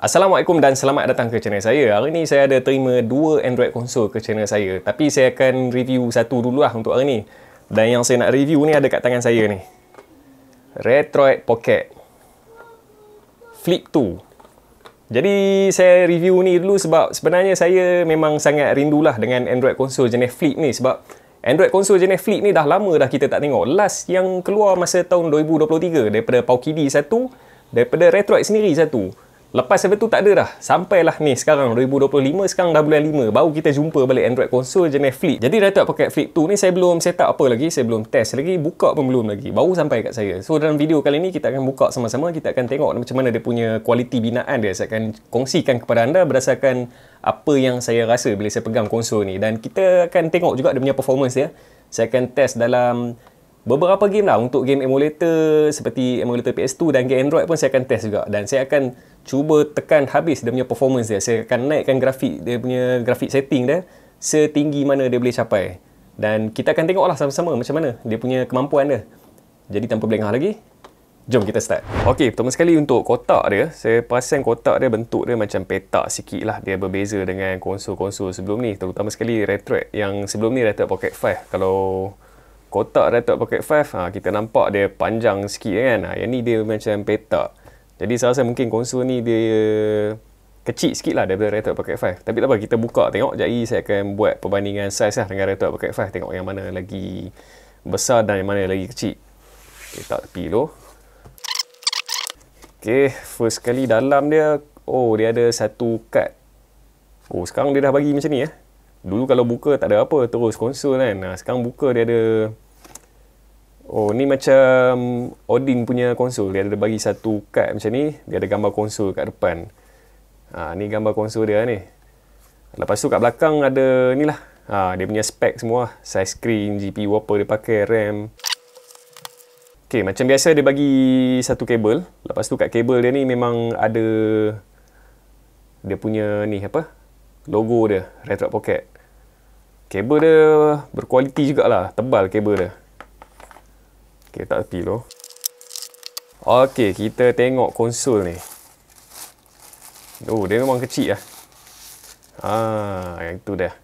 Assalamualaikum dan selamat datang ke channel saya. Hari ni saya ada terima dua Android konsol ke channel saya. Tapi saya akan review satu dululah untuk hari ni. Dan yang saya nak review ni ada kat tangan saya ni. Retroid Pocket Flip 2. Jadi saya review ni dulu sebab sebenarnya saya memang sangat rindulah dengan Android konsol jenis Flip ni. Sebab Android konsol jenis Flip ni dah lama dah kita tak tengok. Last yang keluar masa tahun 2023 daripada Paukidi satu, daripada Retroid sendiri satu. Lepas tu tak ada dah. Sampailah ni sekarang 2025, sekarang dah bulan 5 baru kita jumpa balik Android konsol jenis Flip. Jadi Retroid Pocket Flip 2 ni saya belum set up apa lagi, saya belum test lagi, buka pun belum lagi. Baru sampai kat saya. So dalam video kali ni kita akan buka sama-sama, kita akan tengok macam mana dia punya kualiti binaan dia. Saya akan kongsikan kepada anda berdasarkan apa yang saya rasa bila saya pegang konsol ni, dan kita akan tengok juga dia punya performance dia. Saya akan test dalam beberapa game lah, untuk game emulator seperti emulator PS2 dan game Android pun saya akan test juga, dan saya akan cuba tekan habis dia punya performance dia. Saya akan naikkan grafik dia punya grafik setting dia setinggi mana dia boleh capai, dan kita akan tengoklah sama-sama macam mana dia punya kemampuan dia. Jadi tanpa berlengah lagi, jom kita start. Okey, pertama sekali untuk kotak dia, saya perasan kotak dia bentuk dia macam petak sikit lah. Dia berbeza dengan konsol-konsol sebelum ni, terutama sekali Retroid yang sebelum ni, Retroid Pocket 5. Kalau kotak Retroid Pocket 5, kita nampak dia panjang sikit kan. Yang ni dia macam petak. Jadi saya rasa mungkin konsol ni dia kecil sikit lah daripada Retroid Pocket 5. Tapi tak apa, kita buka tengok. Jadi saya akan buat perbandingan saiz lah dengan Retroid Pocket 5. Tengok yang mana lagi besar dan yang mana lagi kecil. Okay, tak tepi dulu. Okay, first kali dalam dia, oh dia ada satu kad. Oh sekarang dia dah bagi macam ni . Dulu kalau buka tak ada apa, terus konsol kan. Sekarang buka dia ada, oh ni macam Odin punya konsol. Dia ada bagi satu kad macam ni. Dia ada gambar konsol kat depan. Ni gambar konsol dia ni. Lepas tu kat belakang ada ni lah. Dia punya spek semua. Size screen, GPU apa dia pakai, RAM. Okay, macam biasa dia bagi satu kabel. Lepas tu kat kabel dia ni memang ada dia punya ni apa, logo dia, Retroid Pocket. Kabel dia berkualiti jugalah, tebal kabel dia. Okay, tak tepi dulu. Okay, kita tengok konsol ni. Oh, dia memang kecil lah. Yang tu dah.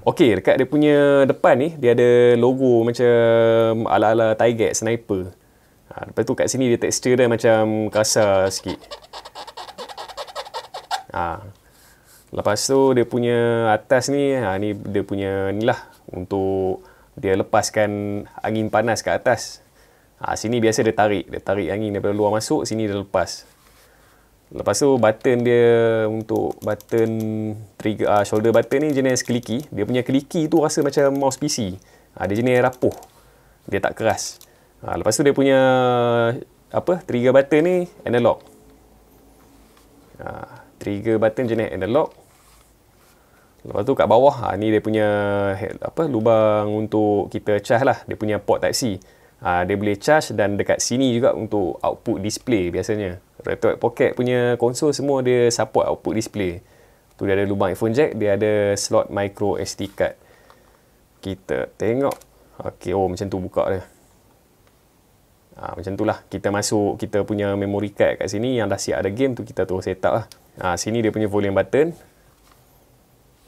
Okay, dekat dia punya depan ni, dia ada logo macam ala-ala Tiger Sniper. Lepas tu kat sini dia tekstur dia macam kasar sikit. Lepas tu dia punya atas ni, ni dia punya ni lah, untuk dia lepaskan angin panas kat atas. Sini biasa dia tarik angin daripada luar masuk, sini dia lepas. Lepas tu button dia, untuk button trigger, shoulder button ni jenis kliki. Dia punya kliki tu rasa macam mouse PC. Dia jenis rapuh, dia tak keras. Lepas tu dia punya trigger button ni analog. Trigger button jenis analog. Lepas tu kat bawah, ni dia punya lubang untuk kita charge lah. Dia punya port Type-C. Dia boleh charge, dan dekat sini juga untuk output display biasanya. Retroid Pocket punya konsol semua dia support output display. Tu dia ada lubang earphone jack, dia ada slot micro SD card. Kita tengok. Okey, oh macam tu buka dia. Macam tu lah. Kita masuk kita punya memory card kat sini, yang dah siap ada game tu kita terus set up lah. Sini dia punya volume button.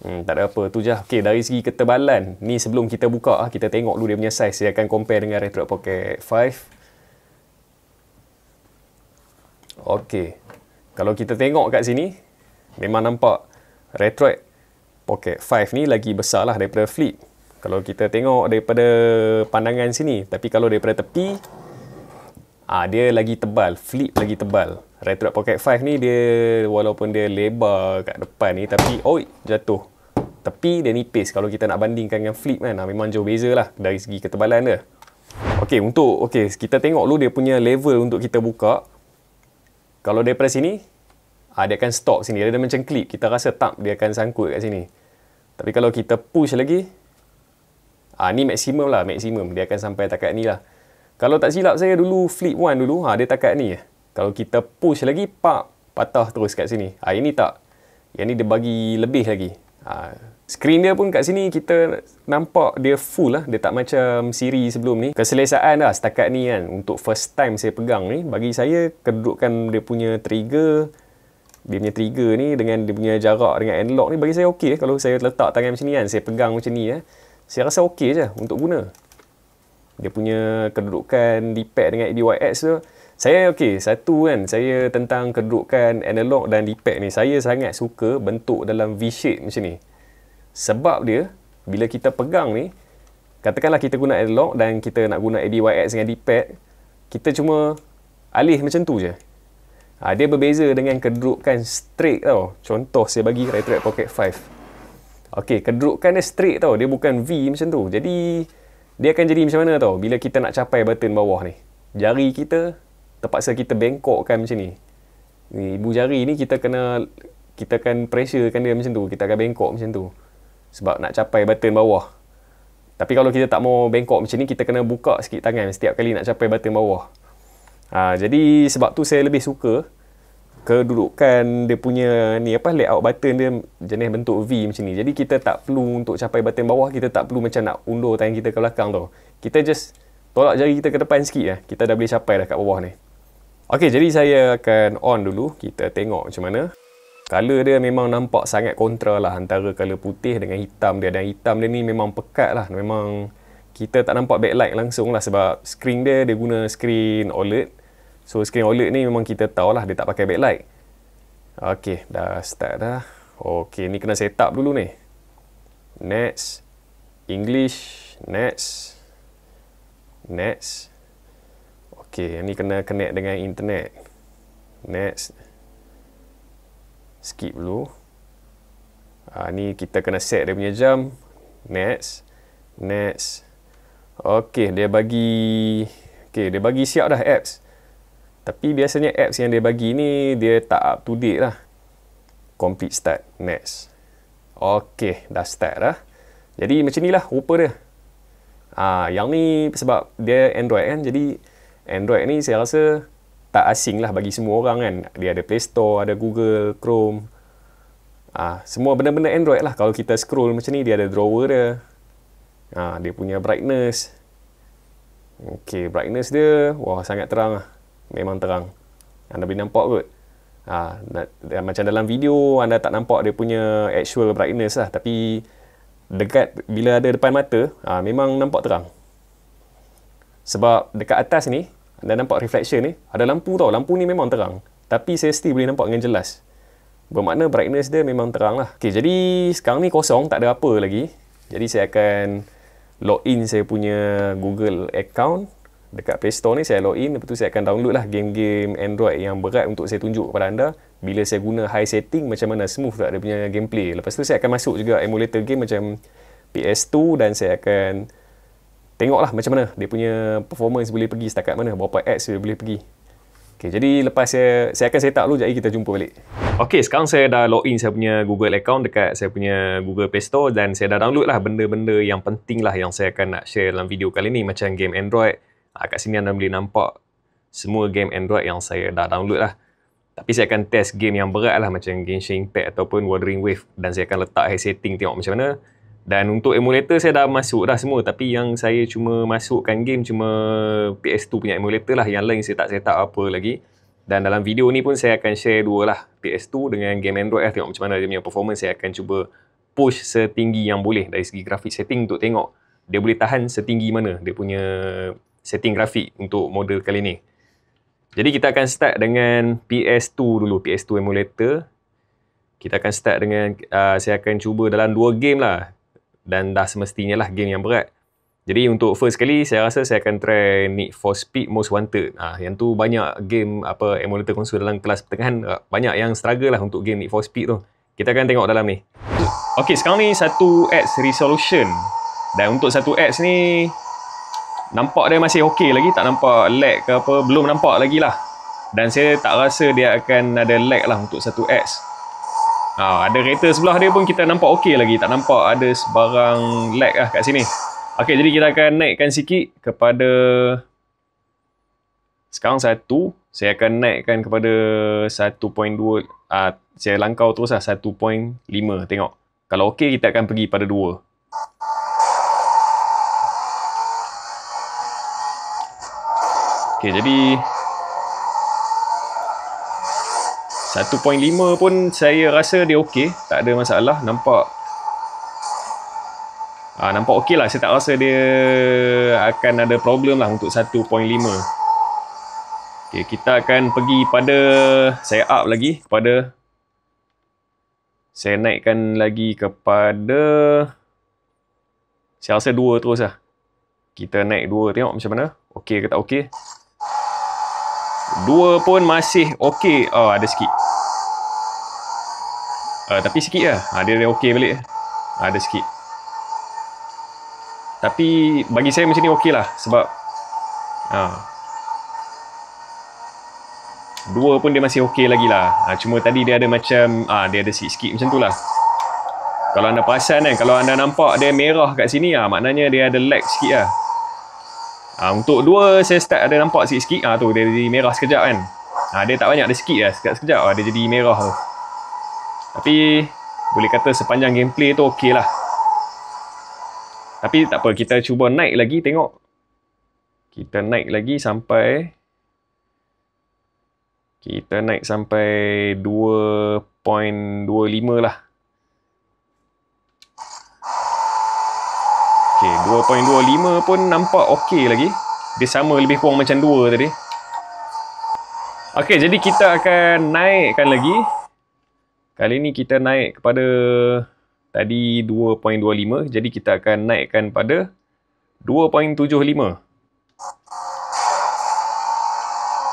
Tak ada apa, tu je. Okay, dari segi ketebalan, ni sebelum kita buka, kita tengok dulu dia punya size. Saya akan compare dengan Retroid Pocket 5. Okay, kalau kita tengok kat sini, memang nampak Retroid Pocket 5 ni lagi besar lah daripada Flip. Kalau kita tengok daripada pandangan sini. Tapi kalau daripada tepi, dia lagi tebal. Flip lagi tebal. Retroid Pocket 5 ni dia, walaupun dia lebar kat depan ni, tapi jatuh. Tepi dia nipis kalau kita nak bandingkan dengan Flip kan. Memang jauh beza lah dari segi ketebalan dia. Okey, kita tengok dulu dia punya level untuk kita buka. Kalau daripada sini, dia akan stop sini. Dia ada macam clip. Kita rasa tak dia akan sangkut kat sini. Tapi kalau kita push lagi, ni maksimum lah, maksimum. Dia akan sampai takat ni lah. Kalau tak silap saya dulu, Flip 1 dulu, dia takat ni. Kalau kita push lagi, patah terus kat sini. Ini tak. Yang ni dia bagi lebih lagi. Screen dia pun kat sini kita nampak dia full lah. Dia tak macam siri sebelum ni. Keselesaan lah setakat ni kan. Untuk first time saya pegang ni, bagi saya kedudukan dia punya trigger, Dia punya trigger ni dengan dia punya jarak dengan analog ni bagi saya okey. Kalau saya letak tangan macam ni kan, saya pegang macam ni saya rasa okey je untuk guna. Dia punya kedudukan D-pad dengan ADYX tu, saya okey. Satu kan, saya tentang kedudukan analog dan D-pad ni, saya sangat suka bentuk dalam V-shape macam ni. Sebab dia, bila kita pegang ni, katakanlah kita guna analog dan kita nak guna ADYX dengan D-pad, kita cuma alih macam tu je. Dia berbeza dengan kedudukan straight tau. Contoh saya bagi RetroRare Pocket 5. Okey, kedudukan dia straight tau. Dia bukan V macam tu. Jadi, dia akan jadi macam mana tau bila kita nak capai button bawah ni. Jari kita, terpaksa kita bengkokkan macam ni. Ibu jari ni kita akan pressurekan dia macam tu. Kita akan bengkok macam tu. Sebab nak capai button bawah. Tapi kalau kita tak mau bengkok macam ni, kita kena buka sikit tangan setiap kali nak capai button bawah. Jadi sebab tu saya lebih suka kedudukan dia punya ni layout button dia jenis bentuk V macam ni. Jadi kita tak perlu untuk capai button bawah, kita tak perlu macam nak undur tangan kita ke belakang tau. Kita just tolak jari kita ke depan sikit kita dah boleh capai dah kat bawah ni. Okey, jadi saya akan on dulu, kita tengok macam mana. Color dia memang nampak sangat kontra lah antara color putih dengan hitam dia, dan hitam dia ni memang pekat lah. Memang kita tak nampak backlight langsung lah sebab screen dia guna screen OLED. So screen OLED ni memang kita tahu lah dia tak pakai backlight. Okey, dah start dah. Okey, ni kena set up dulu ni. Next. English. Next. Next. Okey, ni kena connect dengan internet. Next. Skip dulu. Ni kita kena set dia punya jam. Next. Next. Okey, dia bagi siap dah apps. Tapi biasanya apps yang dia bagi ni, dia tak up to date lah. Complete start. Next. Okey, dah start dah. Jadi macam ni lah rupa dia. Yang ni sebab dia Android kan. Jadi Android ni saya rasa tak asing lah bagi semua orang kan. Dia ada Play Store, ada Google, Chrome. Semua benda-benda Android lah. Kalau kita scroll macam ni, dia ada drawer dia. Dia punya brightness. Okey, brightness dia, wah sangat terang lah. Memang terang. Anda boleh nampak kot. Macam dalam video, anda tak nampak dia punya actual brightness lah. Tapi dekat, bila ada depan mata, memang nampak terang. Sebab dekat atas ni, anda nampak reflection ni, ada lampu tau. Lampu ni memang terang. Tapi saya still boleh nampak dengan jelas. Bermakna brightness dia memang terang lah. Okay, jadi sekarang ni kosong, tak ada apa lagi. Jadi saya akan login saya punya Google account. Dekat Play Store ni saya login, lepas tu saya akan download lah game-game Android yang berat untuk saya tunjuk kepada anda. Bila saya guna high setting, macam mana smooth tak dia punya gameplay. Lepas tu saya akan masuk juga emulator game macam PS2 dan saya akan tengoklah macam mana dia punya performance boleh pergi setakat mana, berapa apps dia boleh pergi. Okay, jadi lepas saya akan set up dulu, jadi kita jumpa balik. Okay, sekarang saya dah login saya punya Google account dekat saya punya Google Play Store dan saya dah download lah benda-benda yang penting lah yang saya akan nak share dalam video kali ni, macam game Android. Kat sini anda boleh nampak semua game Android yang saya dah download lah. Tapi saya akan test game yang berat lah macam Genshin Impact ataupun Wuthering Waves. Dan saya akan letak high setting tengok macam mana. Dan untuk emulator saya dah masuk dah semua. Tapi yang saya cuma masukkan game cuma PS2 punya emulator lah. Yang lain saya tak set up apa lagi. Dan dalam video ni pun saya akan share dua lah. PS2 dengan game Android lah. Tengok macam mana dia punya performance. Saya akan cuba push setinggi yang boleh dari segi grafik setting untuk tengok dia boleh tahan setinggi mana dia punya setting grafik untuk model kali ni. Jadi kita akan start dengan PS2 dulu, PS2 emulator. Kita akan start dengan, saya akan cuba dalam 2 game lah. Dan dah semestinya lah game yang berat. Jadi untuk first kali, saya rasa saya akan try Need for Speed Most Wanted. Yang tu banyak game emulator konsol dalam kelas pertengahan, banyak yang struggle lah untuk game Need for Speed tu. Kita akan tengok dalam ni. Okay, sekarang ni 1Hz resolution. Dan untuk 1Hz ni, nampak dia masih okey lagi, tak nampak lag ke apa, belum nampak lagi lah. Dan saya tak rasa dia akan ada lag lah untuk 1Hz. Ada rater sebelah dia pun kita nampak okey lagi, tak nampak ada sebarang lag lah kat sini. Okey, jadi kita akan naikkan sikit kepada sekarang 1, saya akan naikkan kepada 1.2, saya langkau terus lah 1.5, tengok. Kalau okey kita akan pergi pada 2. Okay, jadi 1.5 pun saya rasa dia okey, tak ada masalah. Nampak okey lah. Saya tak rasa dia akan ada problem lah untuk 1.5. Okay, kita akan pergi pada, saya up lagi kepada, saya naikkan lagi kepada, saya rasa 2 terus lah. Kita naik 2, tengok macam mana. Okey ke tak okey. 2 pun masih okey. Ada sikit. Tapi sikit lah. Dia okey balik. Ada sikit. Tapi bagi saya macam ni okey lah. Sebab 2 pun dia masih okey lagi lah. Cuma tadi dia ada macam, dia ada sikit-sikit macam tu lah. Kalau anda perasan kan, kalau anda nampak dia merah kat sini, maknanya dia ada lag sikit lah. Untuk 2 saya start ada nampak sikit-sikit. Tu dia jadi merah sekejap kan. Dia tak banyak, dia sikit lah. Sekejap dia jadi merah tu. Tapi boleh kata sepanjang gameplay tu okey lah. Tapi tak apa, kita cuba naik lagi, tengok. Kita naik lagi sampai, kita naik sampai 2.25 lah. Okay, 2.25 pun nampak okey lagi. Dia sama lebih kurang macam 2 tadi. Okey, jadi kita akan naikkan lagi. Kali ni kita naik kepada tadi 2.25. Jadi kita akan naikkan pada 2.75.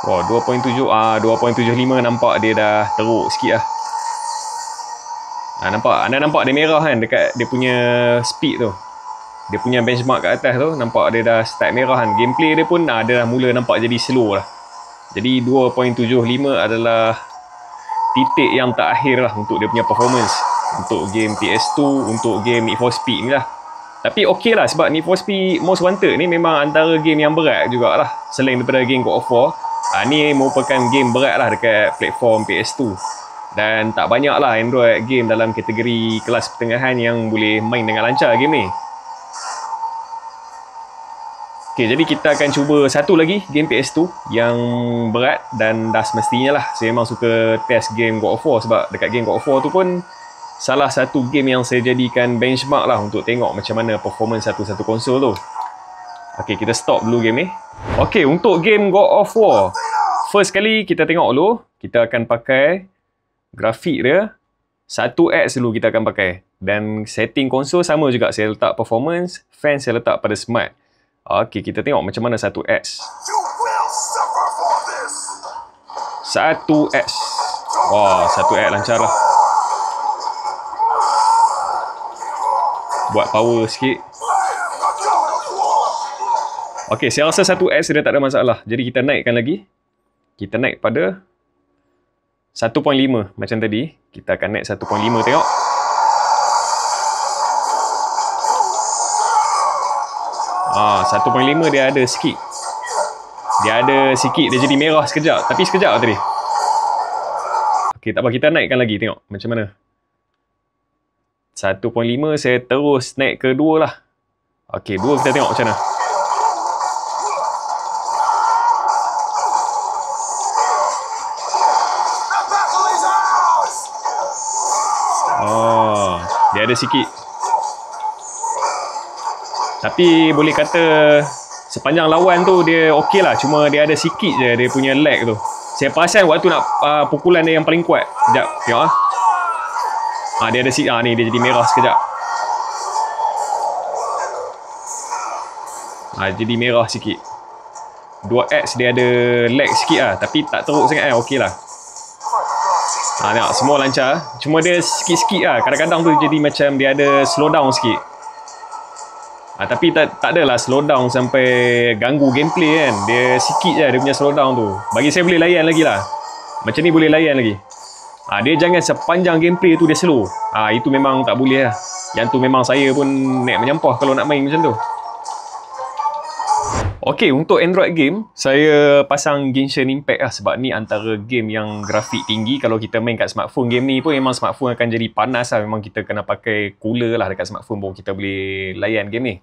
Wah, 2.75 nampak dia dah teruk sikit lah. Nampak? Anda nampak dia merah kan dekat dia punya speed tu. Dia punya benchmark kat atas tu, nampak dia dah start merah kan. Gameplay dia pun dia dah mula nampak jadi slow lah. Jadi 2.75 adalah titik yang terakhir lah untuk dia punya performance. Untuk game PS2, untuk game Need for Speed ni lah. Tapi okey lah, sebab Need for Speed Most Wanted ni memang antara game yang berat jugalah. Selain daripada game God of War, ni merupakan game berat lah dekat platform PS2. Dan tak banyak lah Android game dalam kategori kelas pertengahan yang boleh main dengan lancar game ni. Okay, jadi kita akan cuba satu lagi game PS2 yang berat. Dan dah semestinya lah, saya memang suka test game God of War. Sebab dekat game God of War tu pun salah satu game yang saya jadikan benchmark lah untuk tengok macam mana performance satu-satu konsol tu. Okay, kita stop dulu game ni. Okay, untuk game God of War, first kali kita tengok dulu. Kita akan pakai grafik dia 1X dulu kita akan pakai. Dan setting konsol sama juga. Saya letak performance, fan saya letak pada smart. Okay, kita tengok macam mana 1X. 1X. Wah, 1X lancar lah. Buat power sikit. Okay, saya rasa 1X dia tak ada masalah. Jadi kita naikkan lagi. Kita naik pada 1.5 macam tadi. Kita akan naik 1.5, tengok. Ah, 1.5 dia ada sikit. Dia ada sikit, dia jadi merah sekejap. Tapi sekejap tadi. Okay, tak apa, kita naikkan lagi, tengok macam mana. 1.5 saya terus naik ke 2 lah. Okay, 2 kita tengok macam mana. Oh, dia ada sikit. Tapi boleh kata sepanjang lawan tu dia okey lah. Cuma dia ada sikit je dia punya lag tu. Saya perasan waktu nak pukulan dia yang paling kuat. Sekejap, tengok lah. Dia ada sikit. Ni dia jadi merah sekejap. Jadi merah sikit. 2X dia ada lag sikit lah. Tapi tak teruk sangat lah. Okey lah. Tengok, semua lancar. Cuma dia sikit-sikit lah. Kadang-kadang tu jadi macam dia ada slow down sikit. Tapi tak adalah slow down sampai ganggu gameplay kan. Dia sikit je dia punya slow down tu. Bagi saya boleh layan lagi lah. Macam ni boleh layan lagi. Dia jangan sepanjang gameplay tu dia slow. Itu memang tak boleh lah. Yang tu memang saya pun nak menyampah kalau nak main macam tu. Okay, untuk Android game, saya pasang Genshin Impact lah. Sebab ni antara game yang grafik tinggi. Kalau kita main kat smartphone, game ni pun memang smartphone akan jadi panas lah. Memang kita kena pakai cooler lah dekat smartphone baru kita boleh layan game ni.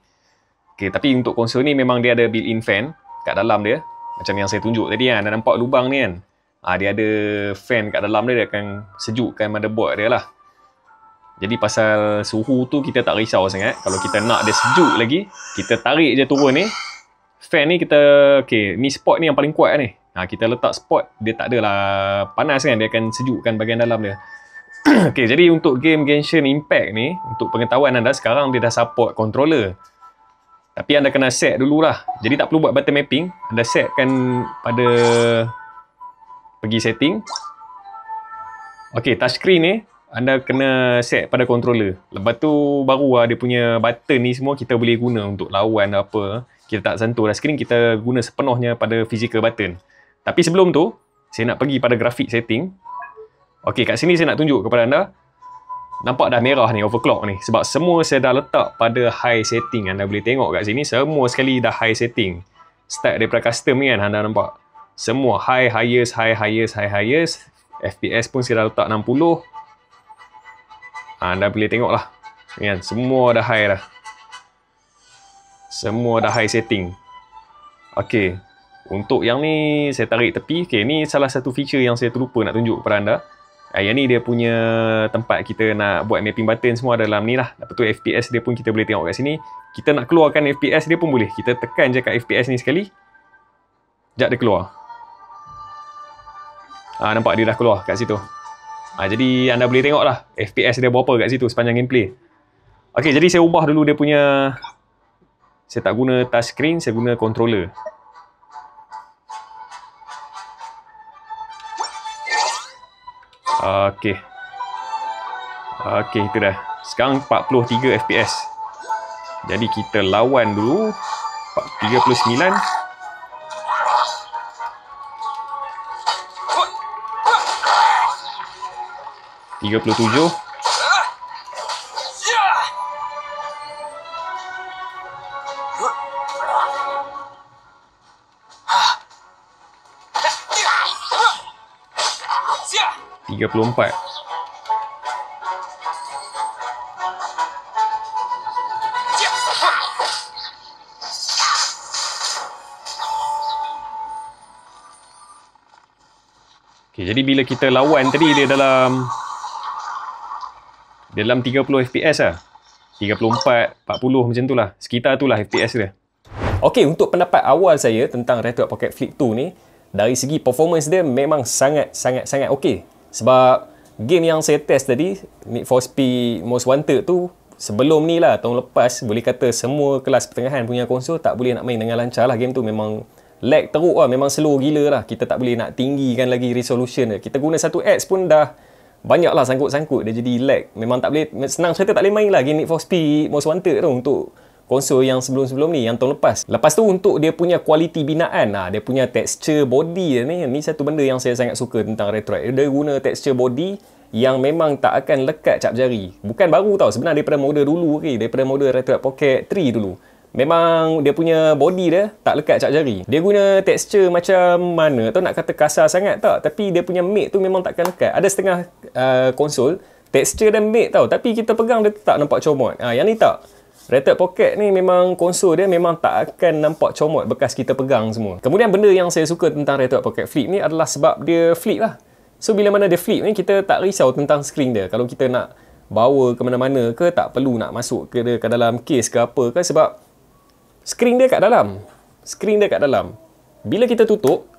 Okay, tapi untuk konsol ni memang dia ada built-in fan kat dalam dia. Macam yang saya tunjuk tadi kan. Anda nampak lubang ni kan. Dia ada fan kat dalam dia akan sejukkan motherboard dia lah. Jadi pasal suhu tu kita tak risau sangat. Kalau kita nak dia sejuk lagi, kita tarik je turun ni. Fan ni kita, ni spot ni yang paling kuat ni. Kita letak spot, dia tak adalah panas kan, dia akan sejukkan bahagian dalam dia. Jadi untuk game Genshin Impact ni, untuk pengetahuan anda, sekarang dia dah support controller. Tapi anda kena set dululah. Jadi tak perlu buat button mapping. Anda setkan pada pergi setting. Touchscreen ni anda kena set pada controller. Lepas tu baru dia punya button ni semua kita boleh guna untuk lawan apa. Kita tak sentuh dah screen, kita guna sepenuhnya pada physical button. Tapi sebelum tu, saya nak pergi pada graphic setting. Kat sini saya nak tunjuk kepada anda. Nampak dah merah ni, overclock ni. Sebab semua saya dah letak pada high setting. Anda boleh tengok kat sini, semua sekali dah high setting. Start daripada custom ni kan, anda nampak. Semua high, highest, high, highest, high, highest. FPS pun saya dah letak 60. Anda boleh tengok lah. Kan? Semua dah high dah. Semua dah high setting. Untuk yang ni, saya tarik tepi. Ni salah satu feature yang saya terlupa nak tunjuk kepada anda. Yang ni dia punya tempat kita nak buat mapping button semua dalam ni lah. Lepas tu FPS dia pun kita boleh tengok kat sini. Kita nak keluarkan FPS dia pun boleh. Kita tekan je kat FPS ni sekali. Sekejap dia keluar. Nampak dia dah keluar kat situ. Jadi anda boleh tengok lah FPS dia berapa kat situ sepanjang gameplay. Jadi saya ubah dulu dia punya. Saya tak guna touchscreen, saya guna controller. Itu dah. Sekarang 43 FPS. Jadi kita lawan dulu 39. 37. 34. Jadi bila kita lawan tadi dia dalam 30 FPS lah. 34, 40 macam tu lah. Sekitar tu lah FPS dia. Untuk pendapat awal saya tentang Retroid Pocket Flip 2 ni, dari segi performance dia memang sangat sebab game yang saya test tadi, Need for Speed Most Wanted tu, sebelum ni lah, tahun lepas, boleh kata semua kelas pertengahan punya konsol tak boleh nak main dengan lancar lah. Game tu memang lag teruk lah, memang slow gila lah. Kita tak boleh nak tinggikan lagi resolution dia. Kita guna 1X pun dah banyak lah sangkut-sangkut, dia jadi lag. Memang tak boleh, senang cerita tak boleh main lah game Need for Speed Most Wanted tu untuk konsol yang sebelum-sebelum ni, yang tahun lepas. Lepas tu untuk dia punya kualiti binaan, dia punya texture body ni satu benda yang saya sangat suka tentang Retroid. Dia guna texture body yang memang tak akan lekat cap jari. Bukan baru tau, sebenarnya daripada model dulu, daripada model Retroid Pocket 3 dulu. Memang dia punya body dia tak lekat cap jari. Dia guna texture macam mana tau, nak kata kasar sangat tak, tapi dia punya mate tu memang takkan lekat. Ada setengah konsol texture dan mate tau, tapi kita pegang dia tak nampak comot. Yang ni tak. Retroid Pocket ni memang konsol dia memang tak akan nampak comot bekas kita pegang semua. Kemudian benda yang saya suka tentang Retroid Pocket Flip ni adalah sebab dia flip lah. So bila mana dia flip ni, kita tak risau tentang screen dia. Kalau kita nak bawa ke mana-mana ke, tak perlu nak masuk ke dalam case ke apa ke, sebab screen dia kat dalam. Screen dia kat dalam. Bila kita tutup,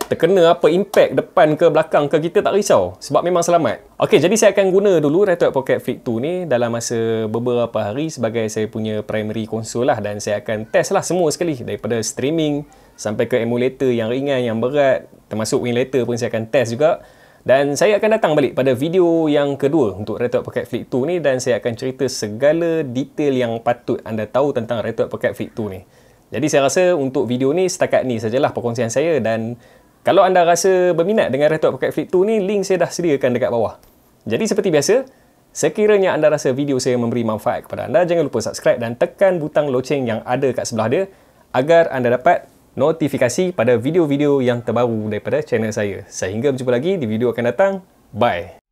terkena apa impact depan ke belakang ke, kita tak risau sebab memang selamat. Jadi saya akan guna dulu Retroid Pocket Flip 2 ni dalam masa beberapa hari sebagai saya punya primary console lah, dan saya akan test lah semua sekali, daripada streaming sampai ke emulator yang ringan, yang berat, termasuk emulator pun saya akan test juga. Dan saya akan datang balik pada video yang kedua untuk Retroid Pocket Flip 2 ni, dan saya akan cerita segala detail yang patut anda tahu tentang Retroid Pocket Flip 2 ni. Jadi saya rasa untuk video ni setakat ni sajalah perkongsian saya, dan kalau anda rasa berminat dengan Retroid Pocket Flip 2 ni, link saya dah sediakan dekat bawah. Jadi seperti biasa, sekiranya anda rasa video saya memberi manfaat kepada anda, jangan lupa subscribe dan tekan butang loceng yang ada kat sebelah dia agar anda dapat notifikasi pada video-video yang terbaru daripada channel saya. Sehingga berjumpa lagi di video akan datang. Bye!